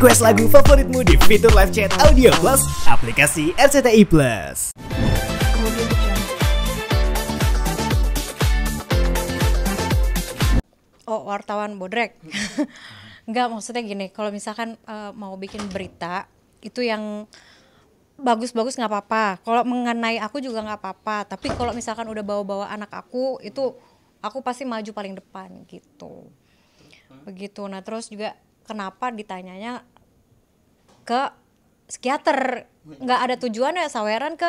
Request lagu favoritmu di fitur live chat Audio Plus aplikasi RCTI Plus. Oh, wartawan bodrek. Enggak, maksudnya gini, kalau misalkan mau bikin berita itu yang bagus-bagus nggak apa-apa. Kalau mengenai aku juga nggak apa-apa. Tapi kalau misalkan udah bawa-bawa anak aku, itu aku pasti maju paling depan gitu. Begitu. Nah, terus juga kenapa ditanyanya ke psikiater? Nggak ada tujuannya, saweran ke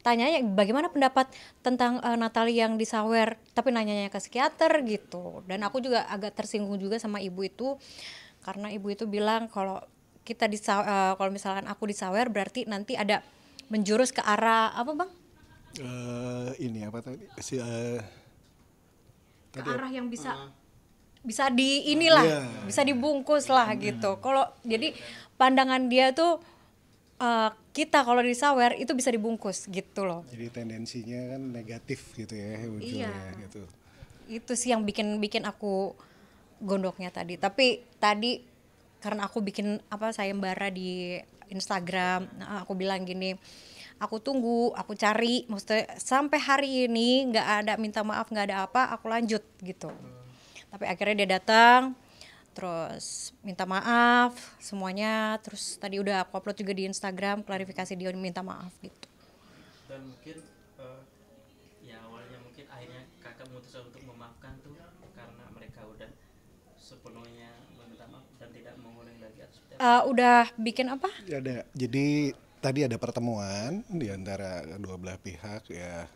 tanyanya bagaimana pendapat tentang Natalie yang disawer, tapi nanyanya ke psikiater gitu. Dan aku juga agak tersinggung juga sama ibu itu, karena ibu itu bilang kalau kita kalau misalkan aku disawer berarti nanti ada menjurus ke arah apa bang? Ini apa tadi? Ke arah yang bisa di inilah, bisa dibungkus lah gitu. Kalau jadi pandangan dia tuh kita kalau disawer itu bisa dibungkus gitu loh. Jadi tendensinya kan negatif gitu ya ujungnya gitu. Itu sih yang bikin aku gondoknya tadi. Tapi tadi karena aku bikin sayembara di Instagram, aku bilang gini, aku tunggu, aku cari, maksudnya sampai hari ini nggak ada minta maaf, nggak ada apa, aku lanjut gitu. Tapi akhirnya dia datang, terus minta maaf semuanya, terus tadi udah aku upload juga di Instagram klarifikasi dia minta maaf gitu. Dan mungkin ya awalnya mungkin akhirnya kakak memutuskan untuk memaafkan tuh karena mereka udah sepenuhnya meminta maaf dan tidak mengulangi lagi atau udah bikin apa? Jadi tadi ada pertemuan di antara kedua belah pihak ya.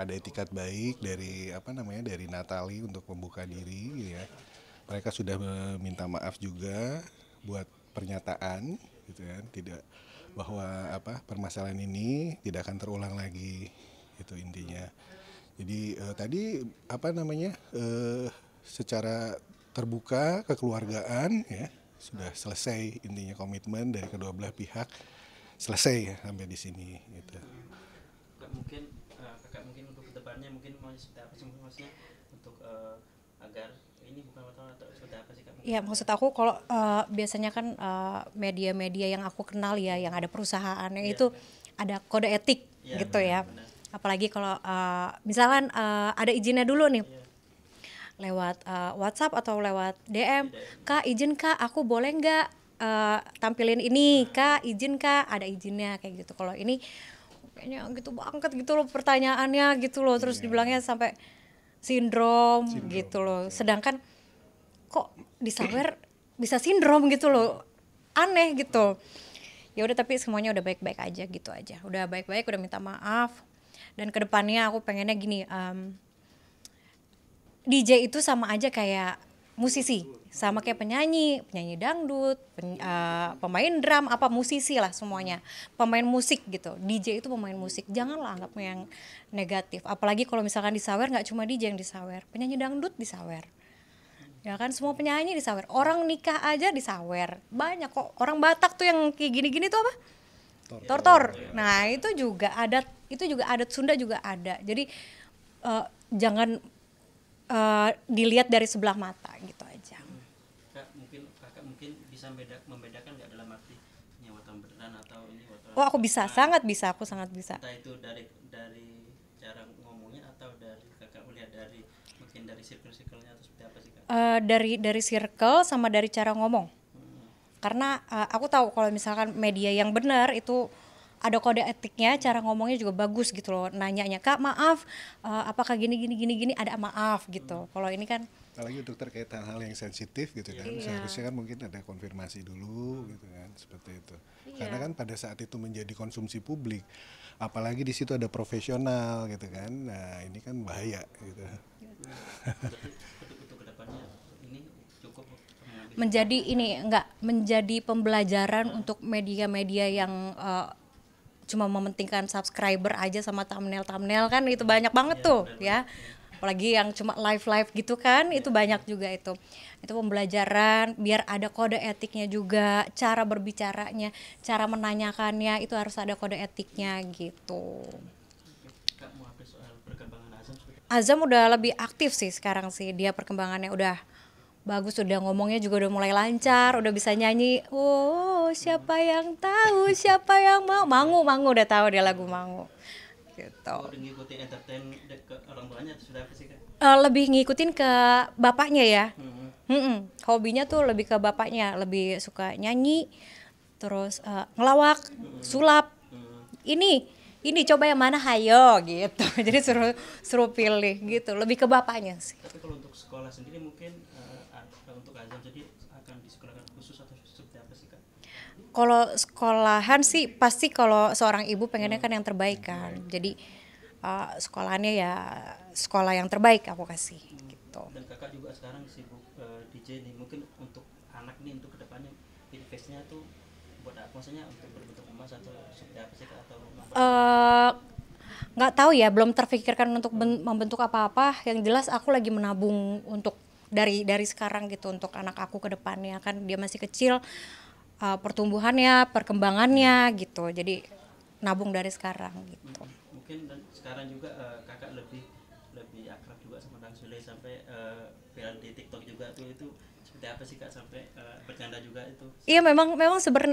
Ada etikat baik dari dari Natalie untuk membuka diri ya. Mereka sudah meminta maaf juga buat pernyataan gitu kan, tidak bahwa permasalahan ini tidak akan terulang lagi, itu intinya. Jadi tadi secara terbuka kekeluargaan ya sudah selesai, intinya komitmen dari kedua belah pihak selesai ya, sampai di sini gitu. Kakak mungkin untuk kedepannya mungkin mau seperti apa sih maksudnya untuk agar ini bukan atau seperti apa sih kak? Ya maksud aku kalau biasanya kan media-media yang aku kenal ya, yang ada perusahaannya itu ada kode etik gitu ya. Benar. Apalagi kalau misalkan ada izinnya dulu nih, lewat WhatsApp atau lewat DM, kak izin kak, aku boleh nggak tampilin ini, kak izin kak, ada izinnya kayak gitu. Kalau ini kayaknya gitu banget gitu loh pertanyaannya gitu loh, terus dibilangnya sampai sindrom gitu loh. Sedangkan kok disawer bisa sindrom gitu loh, aneh gitu. Ya udah, tapi semuanya udah baik-baik aja gitu aja. Udah baik-baik, udah minta maaf. Dan kedepannya aku pengennya gini, DJ itu sama aja kayak musisi, sama kayak penyanyi dangdut, pemain drum, musisi lah semuanya, pemain musik gitu. DJ itu pemain musik, janganlah anggapnya yang negatif. Apalagi kalau misalkan disawer, nggak cuma DJ yang disawer, penyanyi dangdut disawer, ya kan, semua penyanyi disawer, orang nikah aja disawer, banyak kok. Orang Batak tuh yang kayak gini-gini tuh apa? Tortor. Nah itu juga adat Sunda juga ada. Jadi jangan dilihat dari sebelah mata gitu aja. Kakak mungkin bisa membedakan nggak dalam arti wartawan beneran atau ini wartawan? Oh, aku bisa, sangat bisa, aku sangat bisa. Entah itu dari cara ngomongnya atau dari kakak melihat mungkin dari circle-nya atau seperti apa sih kak? Dari circle sama dari cara ngomong. Karena aku tahu kalau misalkan media yang benar itu ada kode etiknya, cara ngomongnya juga bagus gitu loh. Nanyanya, kak maaf, apakah gini, ada maaf gitu. Kalau ini kan apalagi untuk terkait hal-hal yang sensitif gitu kan, seharusnya kan mungkin ada konfirmasi dulu gitu kan, seperti itu. Karena kan pada saat itu menjadi konsumsi publik, apalagi di situ ada profesional gitu kan, nah ini kan bahaya gitu. Untuk kedepannya ini cukup menjadi pembelajaran untuk media-media yang cuma mementingkan subscriber aja sama thumbnail kan, itu banyak banget tuh ya. Apalagi yang cuma live gitu kan, itu banyak juga itu pembelajaran biar ada kode etiknya juga, cara berbicaranya, cara menanyakannya itu harus ada kode etiknya gitu. Kak mau update soal perkembangan Azam? Azam udah lebih aktif sih sekarang sih, dia perkembangannya udah bagus, udah ngomongnya juga udah mulai lancar, udah bisa nyanyi. Oh, siapa yang tahu, siapa yang mau. Mangu udah tahu dia lagu Mangu. Gitu. Udah ngikutin entertain ke orang tuanya atau sudah apa sih Kak? Lebih ngikutin ke bapaknya ya. Hobinya tuh lebih ke bapaknya, lebih suka nyanyi, terus ngelawak, sulap. Ini coba yang mana, hayo gitu. Jadi suruh pilih gitu. Lebih ke bapaknya sih. Tapi kalau untuk sekolah sendiri mungkin untuk azam jadi akan disekolahkan khusus atau seperti apa sih Kak? Kalau sekolahan sih pasti kalau seorang ibu pengennya kan yang terbaik kan. Jadi sekolahannya ya sekolah yang terbaik aku kasih gitu. Dan Kakak juga sekarang sibuk DJ nih, mungkin untuk anak nih untuk kedepannya investnya tuh buat apa, maksudnya untuk berbentuk emas atau seperti apa sih Kak, atau nggak tahu ya, belum terfikirkan untuk membentuk apa-apa. Yang jelas aku lagi menabung untuk dari sekarang gitu untuk anak aku ke depannya, kan dia masih kecil, pertumbuhannya, perkembangannya gitu. Jadi nabung dari sekarang gitu. Mungkin dan sekarang juga Kakak lebih akrab juga sama Kang Sule sampai viral di TikTok juga tuh, itu seperti apa sih Kak, sampai bercanda juga itu? Iya, memang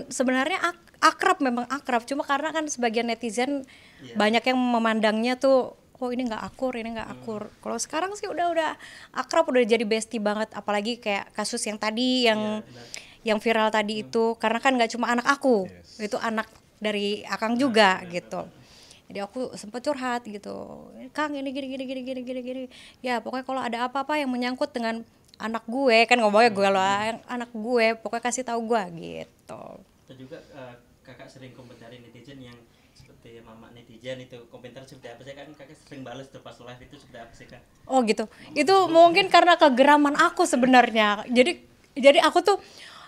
sebenarnya akrab, memang akrab. Cuma karena kan sebagian netizen banyak yang memandangnya tuh, oh ini nggak akur, ini nggak akur. Kalau sekarang sih udah akrab, udah jadi bestie banget. Apalagi kayak kasus yang tadi yang viral tadi itu, karena kan nggak cuma anak aku, itu anak dari Akang juga gitu. Jadi aku sempet curhat gitu, Kang ini gini. Ya pokoknya kalau ada apa-apa yang menyangkut dengan anak gue, kan ngomongnya gue loh, yang anak gue pokoknya kasih tahu gue gitu. Dan juga Kakak sering komentarin netizen yang seperti mama netizen itu, komentar seperti apa sih Kak? Kakak sering balas tuh pas live, itu seperti apa sih Kak? Oh gitu, itu mungkin karena kegeraman aku sebenarnya. Jadi aku tuh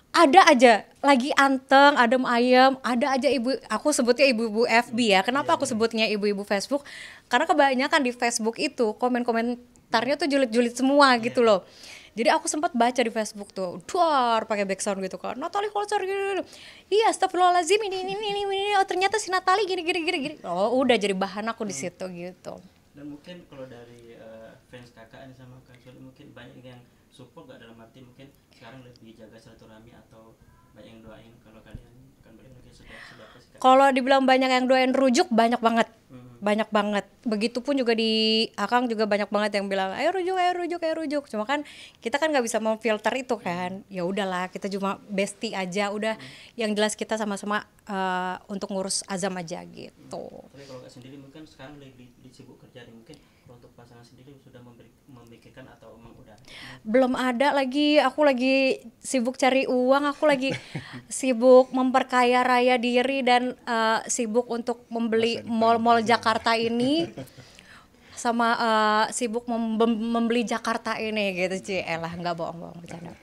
ada aja lagi anteng, adem ayem, ada aja aku sebutnya ibu-ibu FB ya. Kenapa aku sebutnya ibu-ibu Facebook? Karena kebanyakan di Facebook itu komen-komentarnya tuh julid-julid semua gitu loh. Jadi aku sempat baca di Facebook tuh, duar pakai background gitu kan, Natalie Holzer gini. Iya, astagfirullahaladzim, ini. Oh ternyata si Natalie gini. Oh udah jadi bahan aku di situ gitu. Dan mungkin kalau dari fans Kakak nih sama Kang Sule, mungkin banyak yang support gak, dalam arti mungkin sekarang lebih jaga silaturahmi atau banyak yang doain kalau kalian akan balik lagi, sudah apa sih Kak? Kalau dibilang banyak yang doain rujuk, banyak banget. Begitupun juga di Akang juga banyak banget yang bilang ayo rujuk. Cuma kan kita kan nggak bisa memfilter itu kan. Ya udahlah, kita cuma bestie aja. Udah yang jelas kita sama-sama untuk ngurus azam aja gitu. Tapi kalau Kak sendiri mungkin sekarang lebih sibuk kerja nih, mungkin untuk pasangan sendiri sudah memikirkan atau emang udah? Belum ada lagi, aku lagi sibuk cari uang, aku lagi sibuk memperkaya raya diri dan sibuk untuk membeli mall-mall Jakarta ini sama sibuk membeli Jakarta ini gitu sih. Elah, nggak bohong bercanda.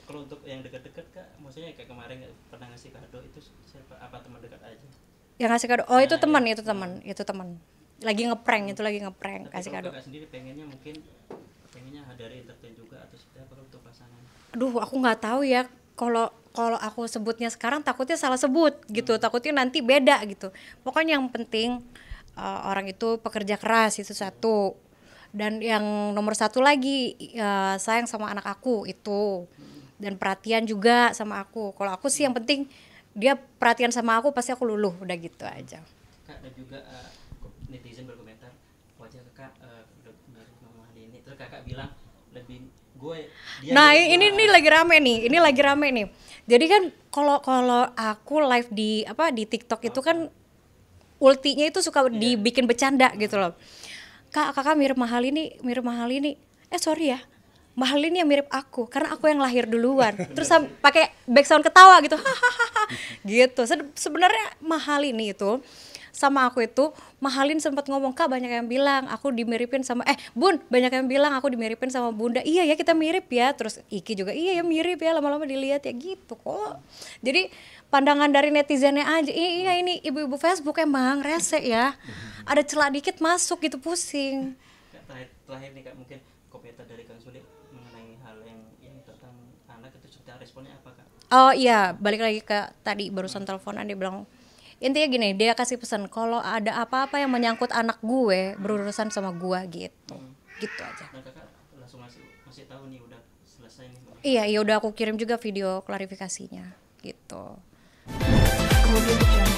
Kalau untuk yang dekat-dekat Kak, maksudnya kayak kemarin pernah ngasih kado, itu siapa, apa teman dekat aja? Yang ngasih kado, oh itu teman. Lagi ngeprank kasih kado. Kakak sendiri pengennya dari entertain juga atau seperti apa untuk pasangan? Aduh, aku nggak tahu ya. Kalau aku sebutnya sekarang takutnya salah sebut gitu. Takutnya nanti beda gitu. Pokoknya yang penting orang itu pekerja keras, itu satu. Dan yang nomor satu lagi sayang sama anak aku itu. Dan perhatian juga sama aku. Kalau aku sih yang penting dia perhatian sama aku, pasti aku luluh, udah gitu aja. Kak, dan juga netizen berkomentar wajah Kakak udah mirip Mama ini, terus Kakak bilang lebih ini lagi rame nih. Jadi kan kalau aku live di TikTok itu kan ultinya itu suka dibikin bercanda gitu loh. Kakak mirip mahal ini. Sorry ya, mahal ini yang mirip aku karena aku yang lahir duluan. Terus pakai background ketawa gitu. Gitu. Sebenarnya mahal ini itu sama aku itu, Mahalin sempat ngomong, Kak banyak yang bilang aku dimiripin sama Bun, banyak yang bilang aku dimiripin sama Bunda. Iya ya, kita mirip ya. Terus Iki juga iya ya mirip ya, lama-lama dilihat ya gitu kok. Jadi pandangan dari netizennya aja, iya ini ibu-ibu Facebook emang rese ya. Ada celah dikit masuk gitu, pusing. Terakhir nih Kak, mungkin komentar dari Kang Sule mengenai hal yang tentang anak itu, sudah responnya apa Kak? Oh iya, balik lagi ke tadi barusan teleponan, dia bilang intinya gini, dia kasih pesan kalau ada apa-apa yang menyangkut anak gue berurusan sama gue gitu. Gitu aja. Nah Kakak langsung masih tahu nih udah selesai selesai nih. Iya, udah aku kirim juga video klarifikasinya gitu. Kemudian untuk yang